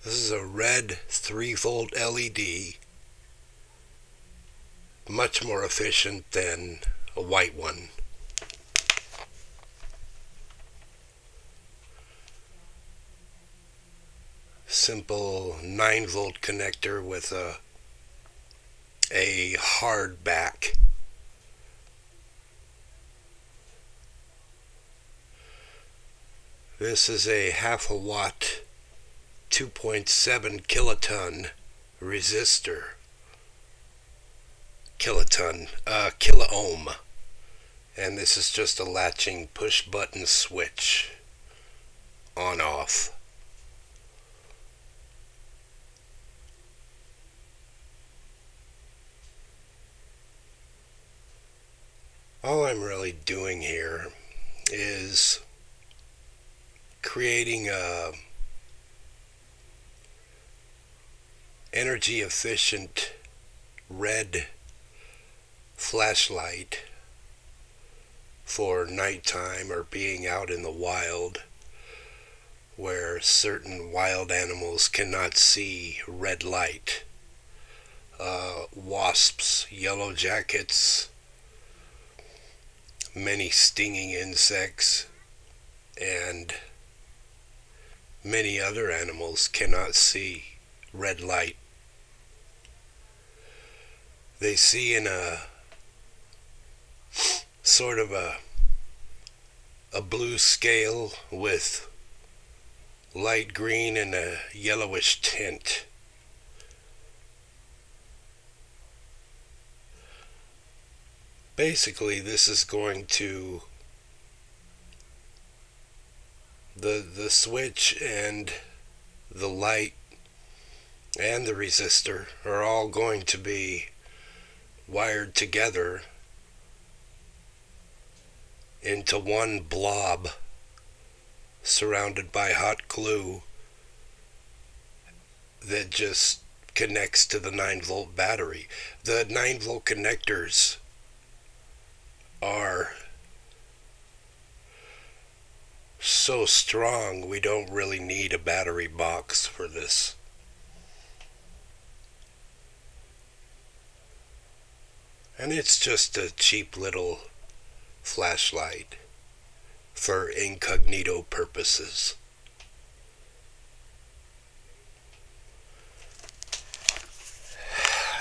This is a red 3-volt LED, much more efficient than a white one. Simple 9-volt connector with a hard back. This is a half a watt 2.7 kiloton resistor. Kilo ohm. And this is just a latching push button switch on off. All I'm really doing here is creating a energy efficient red flashlight for nighttime or being out in the wild where certain wild animals cannot see red light. Wasps, yellow jackets, many stinging insects, and many other animals cannot see red light. They see in a sort of a blue scale with light green and a yellowish tint. Basically, this is going to the switch and the light and the resistor are all going to be wired together into one blob surrounded by hot glue that just connects to the 9-volt battery. The 9-volt connectors are so strong we don't really need a battery box for this. And it's just a cheap little flashlight for incognito purposes.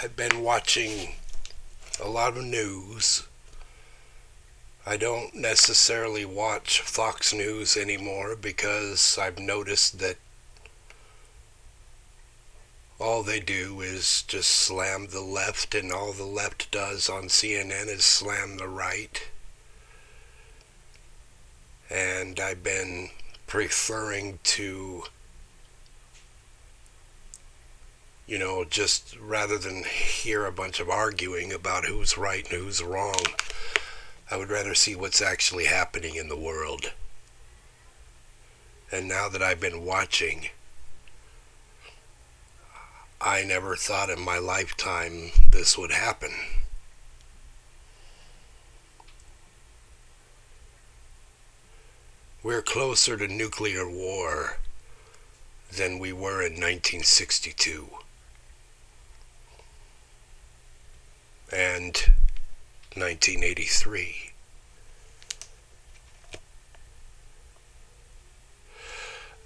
I've been watching a lot of news. I don't necessarily watch Fox News anymore because I've noticed that all they do is just slam the left, and all the left does on CNN is slam the right. And I've been preferring to, just rather than hear a bunch of arguing about who's right and who's wrong, I would rather see what's actually happening in the world. And now that I've been watching, I never thought in my lifetime this would happen. We're closer to nuclear war than we were in 1962. And 1983.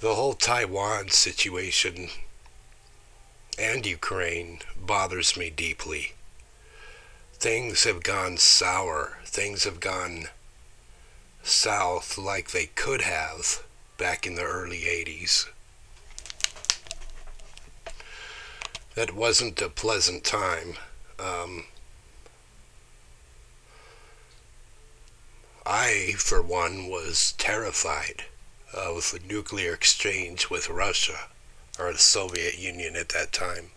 The whole Taiwan situation and Ukraine bothers me deeply. Things have gone sour. Things have gone south like they could have back in the early 80s. That wasn't a pleasant time. I, for one, was terrified of a nuclear exchange with Russia, or the Soviet Union at that time.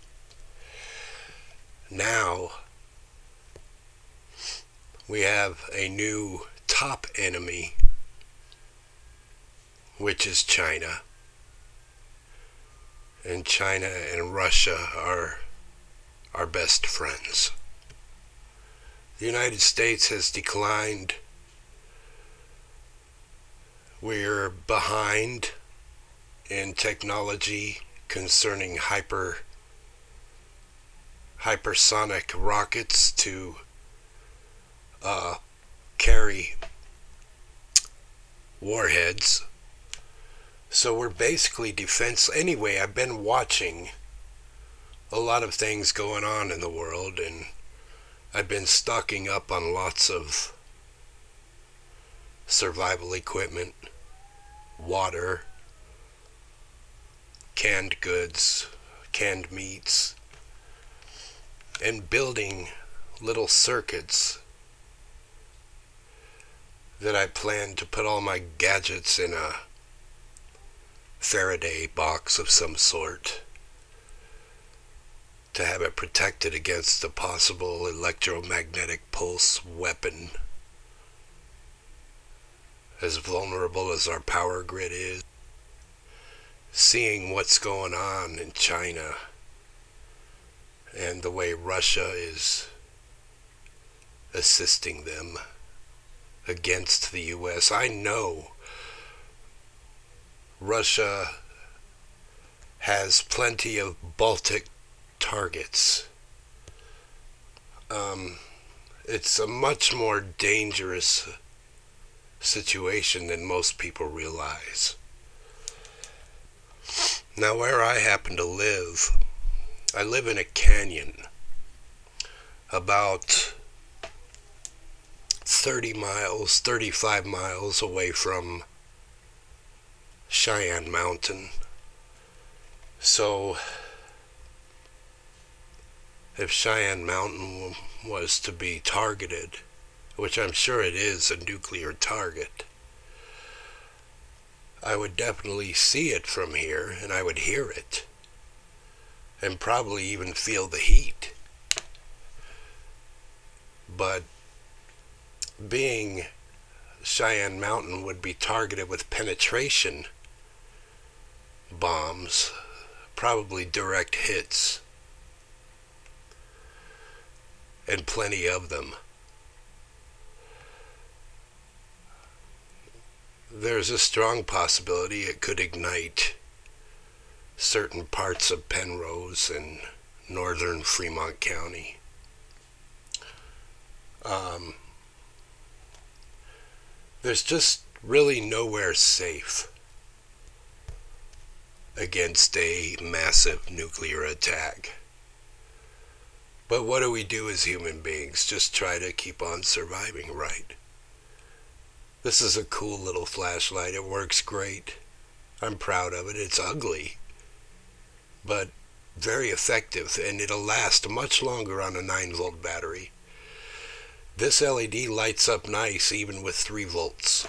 Now, we have a new top enemy, which is China. And China and Russia are our best friends. The United States has declined. We're behind in technology concerning hypersonic rockets to carry warheads. So we're basically defenseless. Anyway, I've been watching a lot of things going on in the world, and I've been stocking up on lots of survival equipment, water, canned goods, canned meats, and building little circuits that I plan to put all my gadgets in a Faraday box of some sort to have it protected against a possible electromagnetic pulse weapon, as vulnerable as our power grid is. Seeing what's going on in China and the way Russia is assisting them against the U.S. I know Russia has plenty of Baltic targets. It's a much more dangerous situation than most people realize. Now, where I happen to live, I live in a canyon about 35 miles away from Cheyenne Mountain. So if Cheyenne Mountain was to be targeted, which I'm sure it is a nuclear target, I would definitely see it from here, and I would hear it, and probably even feel the heat. But being Cheyenne Mountain would be targeted with penetration bombs, probably direct hits, and plenty of them. There's a strong possibility it could ignite certain parts of Penrose and northern Fremont County. There's just really nowhere safe against a massive nuclear attack. But what do we do as human beings? Just try to keep on surviving, right? This is a cool little flashlight. It works great. I'm proud of it. It's ugly, but very effective, and it'll last much longer on a 9-volt battery. This LED lights up nice even with 3 volts.